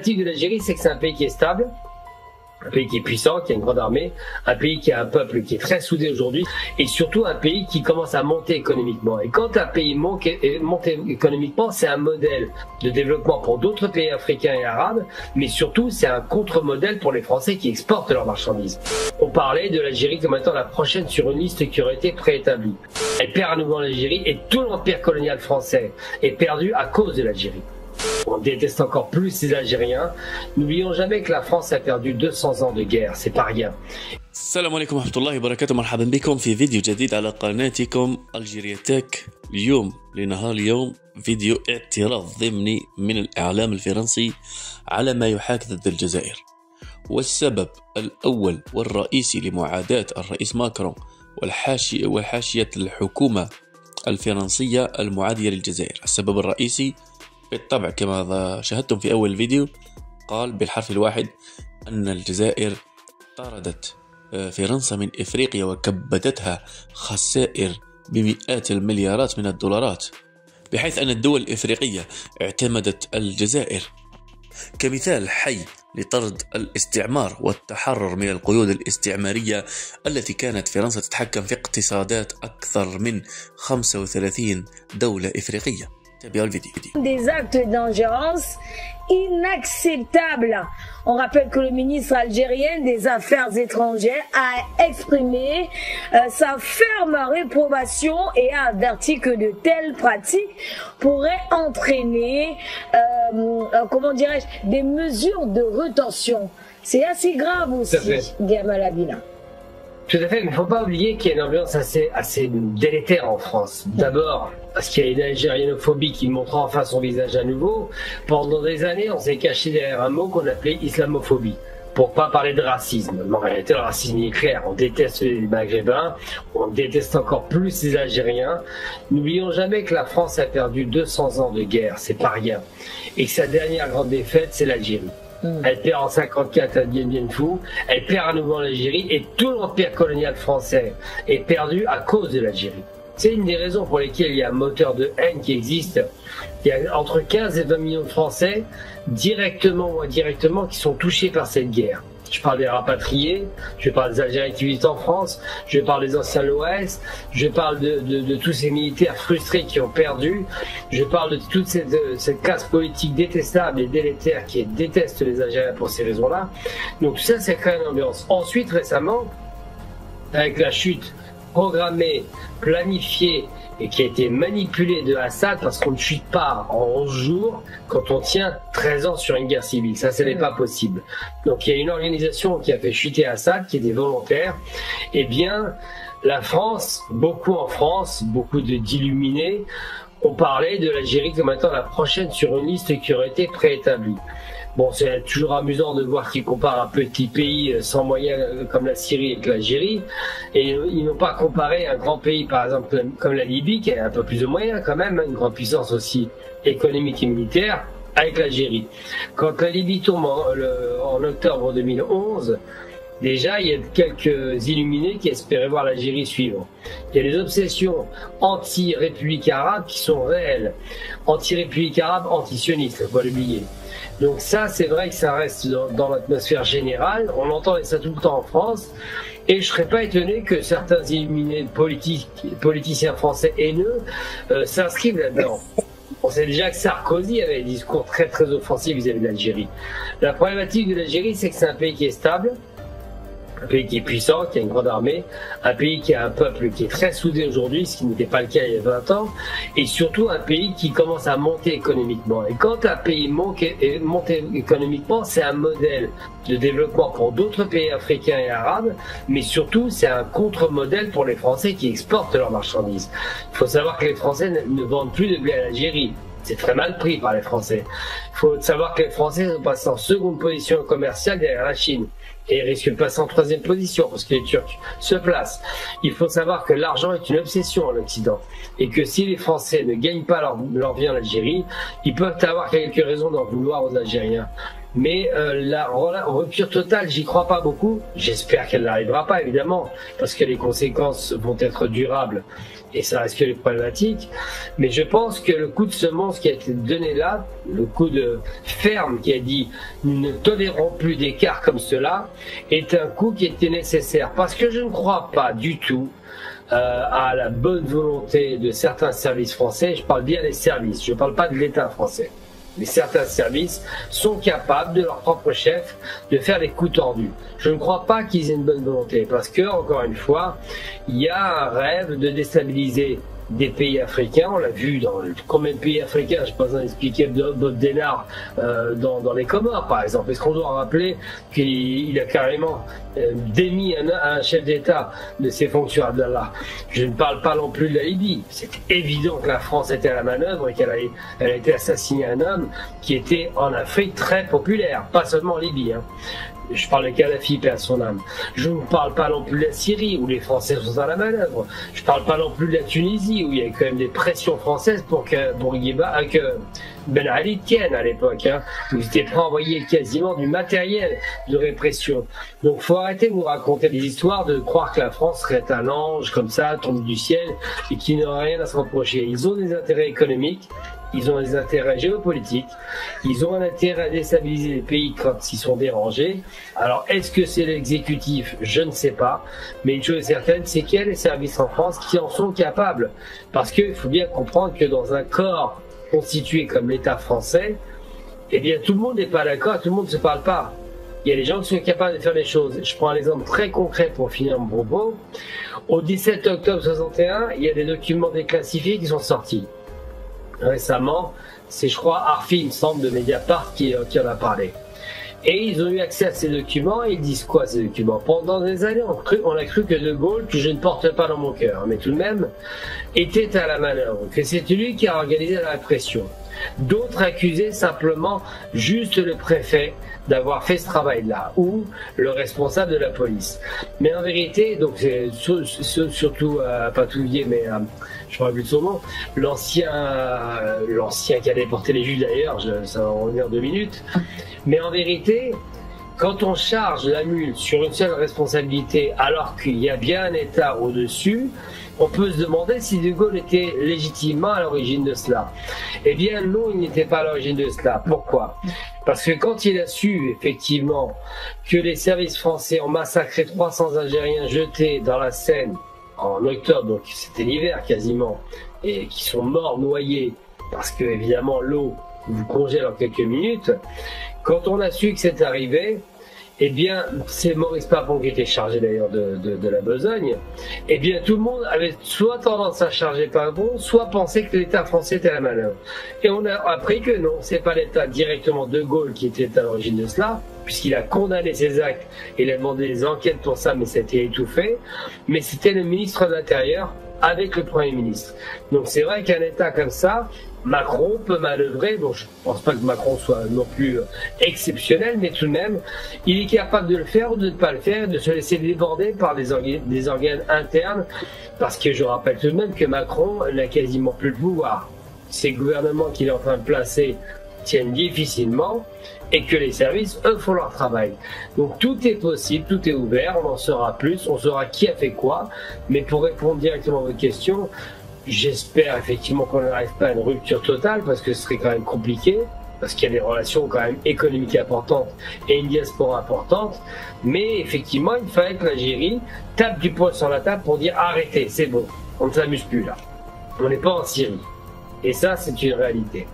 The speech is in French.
De l'Algérie, c'est que c'est un pays qui est stable, un pays qui est puissant, qui a une grande armée, un pays qui a un peuple qui est très soudé aujourd'hui, et surtout un pays qui commence à monter économiquement. Et quand un pays monte économiquement, c'est un modèle de développement pour d'autres pays africains et arabes, mais surtout c'est un contre-modèle pour les Français qui exportent leurs marchandises. On parlait de l'Algérie comme étant la prochaine sur une liste qui aurait été préétablie. Elle perd à nouveau l'Algérie et tout l'empire colonial français est perdu à cause de l'Algérie. On déteste encore plus les Algériens. N'oublions jamais que la France a perdu 200 ans de guerre, c'est pas rien. السلام عليكم ورحمة الله وبركاته. مرحبا بكم في فيديو جديد على قناتكم الجيريا تك. اليوم لنهار اليوم فيديو اعتراض ضمني من الإعلام الفرنسي على ما يحاك ضد الجزائر. والسبب الأول والرئيسي لمعاداة الرئيس ماكرون والحاشية الحكومة الفرنسية المعادية للجزائر. السبب الرئيسي بالطبع كما شاهدتم في أول الفيديو قال بالحرف الواحد أن الجزائر طردت فرنسا من إفريقيا وكبدتها خسائر بمئات المليارات من الدولارات، بحيث أن الدول الإفريقية اعتمدت الجزائر كمثال حي لطرد الاستعمار والتحرر من القيود الاستعمارية التي كانت فرنسا تتحكم في اقتصادات أكثر من 35 دولة إفريقية. Des actes d'ingérence inacceptables. On rappelle que le ministre algérien des Affaires étrangères a exprimé sa ferme réprobation et a averti que de telles pratiques pourraient entraîner, comment dirais-je, des mesures de rétention. C'est assez grave aussi, Gamal Abina. Tout à fait, mais il ne faut pas oublier qu'il y a une ambiance assez délétère en France. D'abord, parce qu'il y a une algérienophobie qui montre enfin son visage à nouveau. Pendant des années, on s'est caché derrière un mot qu'on appelait islamophobie, pour pas parler de racisme. Mais en réalité, le racisme est clair. On déteste les Maghrébins, on déteste encore plus les Algériens. N'oublions jamais que la France a perdu 200 ans de guerre, c'est pas rien. Et que sa dernière grande défaite, c'est l'Algérie. Elle perd en 54 à Dien Bien Phu, elle perd à nouveau l'Algérie et tout l'empire colonial français est perdu à cause de l'Algérie. C'est une des raisons pour lesquelles il y a un moteur de haine qui existe. Il y a entre 15 et 20 millions de Français, directement ou indirectement, qui sont touchés par cette guerre. Je parle des rapatriés, je parle des Algériens qui vivent en France, je parle des anciens de l'Ouest, je parle de tous ces militaires frustrés qui ont perdu, je parle de toute cette classe politique détestable et délétère qui déteste les Algériens pour ces raisons-là. Donc tout ça, c'est créé une ambiance. Ensuite, récemment, avec la chute programmée, planifiée et qui a été manipulée de Assad, parce qu'on ne chute pas en 11 jours quand on tient 13 ans sur une guerre civile. Ça, ce n'est pas possible. Donc il y a une organisation qui a fait chuter Assad, qui est des volontaires. Eh bien, la France, beaucoup en France, beaucoup d'illuminés, ont parlé de l'Algérie comme étant la prochaine sur une liste qui aurait été préétablie. Bon, c'est toujours amusant de voir qu'ils comparent un petit pays sans moyens comme la Syrie avec l'Algérie, et ils n'ont pas comparé un grand pays, par exemple, comme la Libye, qui a un peu plus de moyens quand même, une grande puissance aussi économique et militaire, avec l'Algérie. Quand la Libye tombe en octobre 2011, déjà, il y a quelques illuminés qui espéraient voir l'Algérie suivre. Il y a des obsessions anti-République arabe qui sont réelles. Anti-République arabe, anti-sioniste, il faut pas l'oublier. Donc ça, c'est vrai que ça reste dans l'atmosphère générale. On entend ça tout le temps en France. Et je ne serais pas étonné que certains illuminés politiciens français haineux s'inscrivent là-dedans. On sait déjà que Sarkozy avait des discours très très offensifs vis-à-vis de l'Algérie. La problématique de l'Algérie, c'est que c'est un pays qui est stable, un pays qui est puissant, qui a une grande armée, un pays qui a un peuple qui est très soudé aujourd'hui, ce qui n'était pas le cas il y a 20 ans, et surtout un pays qui commence à monter économiquement. Et quand un pays monte économiquement, c'est un modèle de développement pour d'autres pays africains et arabes, mais surtout c'est un contre-modèle pour les Français qui exportent leurs marchandises. Il faut savoir que les Français ne vendent plus de blé à l'Algérie. C'est très mal pris par les Français. Il faut savoir que les Français sont passés en seconde position commerciale derrière la Chine. Et ils risquent de passer en troisième position parce que les Turcs se placent. Il faut savoir que l'argent est une obsession en Occident. Et que si les Français ne gagnent pas leur vie en Algérie, ils peuvent avoir quelques raisons d'en vouloir aux Algériens. Mais la rupture totale, j'y crois pas beaucoup. J'espère qu'elle n'arrivera pas, évidemment, parce que les conséquences vont être durables et ça reste que les problématiques. Mais je pense que le coup de semonce qui a été donné là, le coup de ferme qui a dit « nous ne tolérons plus d'écart comme cela », est un coup qui était nécessaire. Parce que je ne crois pas du tout à la bonne volonté de certains services français. Je parle bien des services, je ne parle pas de l'État français. Mais certains services sont capables de leur propre chef de faire des coups tordus. Je ne crois pas qu'ils aient une bonne volonté parce que, encore une fois, il y a un rêve de déstabiliser des pays africains. On l'a vu dans combien de pays africains, je ne sais pas expliquer Bob Denard dans les Comores par exemple. Est-ce qu'on doit rappeler qu'il a carrément démis un chef d'État de ses fonctions, Abdallah. Je ne parle pas non plus de la Libye. C'est évident que la France était à la manœuvre et qu'elle a été assassinée un homme qui était en Afrique très populaire, pas seulement en Libye. Hein. Je parle de Kadhafi, paix à son âme. Je ne parle pas non plus de la Syrie, où les Français sont à la manœuvre. Je ne parle pas non plus de la Tunisie, où il y a quand même des pressions françaises pour que Ben Ali tienne à l'époque, hein, où ils étaient prêts à envoyer quasiment du matériel de répression. Donc il faut arrêter de nous raconter des histoires, de croire que la France serait un ange comme ça, tombé du ciel, et qu'il n'aurait rien à se reprocher. Ils ont des intérêts économiques. Ils ont des intérêts géopolitiques, ils ont un intérêt à déstabiliser les pays quand ils sont dérangés. Alors, est-ce que c'est l'exécutif? Je ne sais pas. Mais une chose est certaine, c'est qu'il y a des services en France qui en sont capables. Parce qu'il faut bien comprendre que dans un corps constitué comme l'État français, eh bien, tout le monde n'est pas d'accord, tout le monde ne se parle pas. Il y a des gens qui sont capables de faire des choses. Je prends un exemple très concret pour finir mon propos. Au 17 octobre 61, il y a des documents déclassifiés qui sont sortis. Récemment, c'est je crois Arfi, il me semble, de Mediapart qui en a parlé. Et ils ont eu accès à ces documents et ils disent quoi ces documents? Pendant des années, on a cru que De Gaulle, que je ne porte pas dans mon cœur, mais tout de même, était à la manœuvre, que c'était lui qui a organisé la répression. D'autres accusaient simplement juste le préfet d'avoir fait ce travail-là, ou le responsable de la police. Mais en vérité, donc c'est surtout Patouillet, mais je ne me rappelle plus de son nom, l'ancien qui a déporté les Juifs d'ailleurs, ça va en revenir 2 minutes. Mais en vérité, quand on charge la mule sur une seule responsabilité, alors qu'il y a bien un État au-dessus, on peut se demander si De Gaulle était légitimement à l'origine de cela. Eh bien non, il n'était pas à l'origine de cela. Pourquoi? Parce que quand il a su effectivement que les services français ont massacré 300 Algériens jetés dans la Seine en octobre, donc c'était l'hiver quasiment, et qui sont morts noyés parce que évidemment l'eau vous congèle en quelques minutes, quand on a su que c'est arrivé, eh bien, c'est Maurice Papon qui était chargé d'ailleurs de la besogne, eh bien tout le monde avait soit tendance à charger Papon, soit pensé que l'État français était à la manœuvre. Et on a appris que non, c'est pas l'État directement De Gaulle qui était à l'origine de cela, puisqu'il a condamné ses actes et il a demandé des enquêtes pour ça, mais ça a été étouffé, mais c'était le ministre de l'Intérieur avec le Premier ministre. Donc c'est vrai qu'un État comme ça, Macron peut manœuvrer, bon je pense pas que Macron soit non plus exceptionnel, mais tout de même, il est capable de le faire ou de ne pas le faire, de se laisser déborder par des organes internes, parce que je rappelle tout de même que Macron n'a quasiment plus de pouvoir. Ces gouvernements qu'il est en train de placer tiennent difficilement, et que les services, eux, font leur travail. Donc tout est possible, tout est ouvert, on en saura plus, on saura qui a fait quoi, mais pour répondre directement à votre question, j'espère effectivement qu'on n'arrive pas à une rupture totale, parce que ce serait quand même compliqué, parce qu'il y a des relations quand même économiques importantes et une diaspora importante, mais effectivement, il fallait que l'Algérie tape du poing sur la table pour dire arrêtez, c'est bon, on ne s'amuse plus là. On n'est pas en Syrie. Et ça, c'est une réalité.